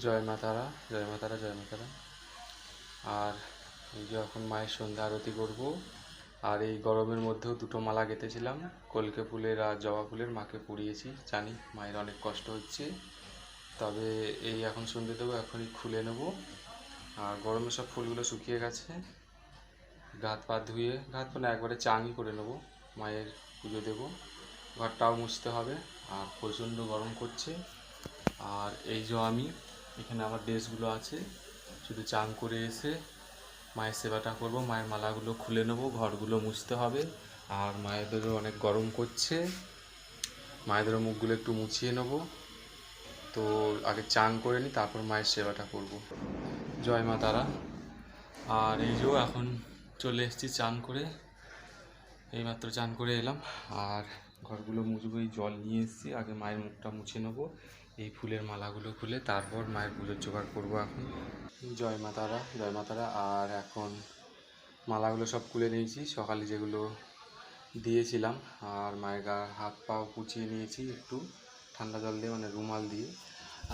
জয় মা তারা, জয় মা তারা, জয় মা তারা। আর এই যে এখন মায়ের সন্ধ্যা আরতি করব। আর এই গরমের মধ্যেও দুটো মালা গেঁথেছিলাম, কলকে ফুলের আর জবা ফুলের, মাকে পরিয়েছি। জানি মায়ের অনেক কষ্ট হচ্ছে, তবে এই এখন সন্ধ্যে দেবো, এখনই খুলে নেব। আর গরমে সব ফুলগুলো শুকিয়ে গেছে। হাত পা ধুয়ে, হাত পা না, একবারে চানই করে নেবো, মায়ের পুজো দেবো। ঘরটাও মুছতে হবে, আর প্রচণ্ড গরম করছে। আর এই যে আমি এখানে আমার ড্রেসগুলো আছে, শুধু চান করে এসে মায়ের সেবাটা করব, মায়ের মালাগুলো খুলে নেবো, ঘরগুলো মুছতে হবে। আর মায়েদেরও অনেক গরম করছে, মায়েদেরও মুখগুলো একটু মুছিয়ে নেবো। তো আগে চান করে নিই, তারপর মায়ের সেবাটা করব। জয় মা তারা। আর এই যে এখন চলে এসেছি চান করে, এইমাত্র চান করে এলাম। আর ঘরগুলো মুছবো, এই জল নিয়ে এসেছি, আগে মায়ের মুখটা মুছে নেবো, এই ফুলের মালাগুলো খুলে তারপর মায়ের পুজোর জোগাড় করবো এখন। জয় মা তারা, জয় মা তারা। আর এখন মালাগুলো সব খুলে নিয়েছি, সকালে যেগুলো দিয়েছিলাম। আর মায়ের গা হাত পাও পুছিয়ে নিয়েছি একটু ঠান্ডা জল দিয়ে, মানে রুমাল দিয়ে।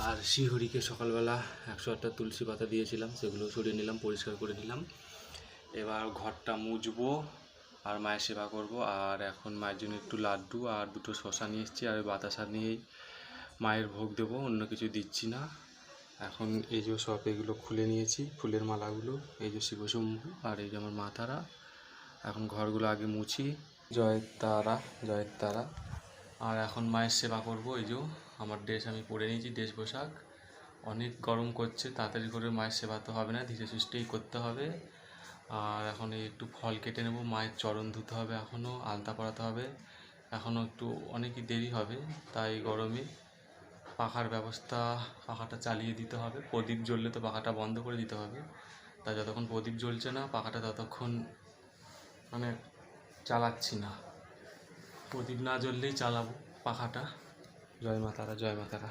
আর শ্রীহরিকে সকালবেলা 108টা তুলসী পাতা দিয়েছিলাম, সেগুলো সরিয়ে নিলাম, পরিষ্কার করে নিলাম। এবার ঘরটা মুছবো আর মায়ের সেবা করব। আর এখন মায়ের জন্য একটু লাড্ডু আর দুটো শসা নিয়ে এসেছি, আর বাতাসা নিয়েই মায়ের ভোগ দেবো, অন্য কিছু দিচ্ছি না। এখন এই যে সব এগুলো খুলে নিয়েছি, ফুলের মালাগুলো, এই যে শিবশম্ভু আর এই যে আমার মা তারা। এখন ঘরগুলো আগে মুছি। জয় তারা, জয় তারা। আর এখন মায়ের সেবা করব। এই যে আমার ড্রেস আমি পরে নিয়েছি, ড্রেস পোশাক। অনেক গরম করছে, তাড়াতাড়ি করে মায়ের সেবা তো হবে না, ধীরে সুস্থেই করতে হবে। আর এখন এই একটু ফল কেটে নেব, মায়ের চরণ ধুতে হবে, এখনও আলতা পরাতে হবে, এখনও একটু অনেকই দেরি হবে। তাই গরমে পাখার ব্যবস্থা, পাখাটা চালিয়ে দিতে হবে। প্রদীপ জ্বললে তো পাখাটা বন্ধ করে দিতে হবে, তাই যতক্ষণ প্রদীপ জ্বলছে না পাখাটা ততক্ষণ মানে চালাচ্ছি না। প্রদীপ না জ্বললেই চালাবো পাখাটা। জয় মা তারা, জয় মা তারা।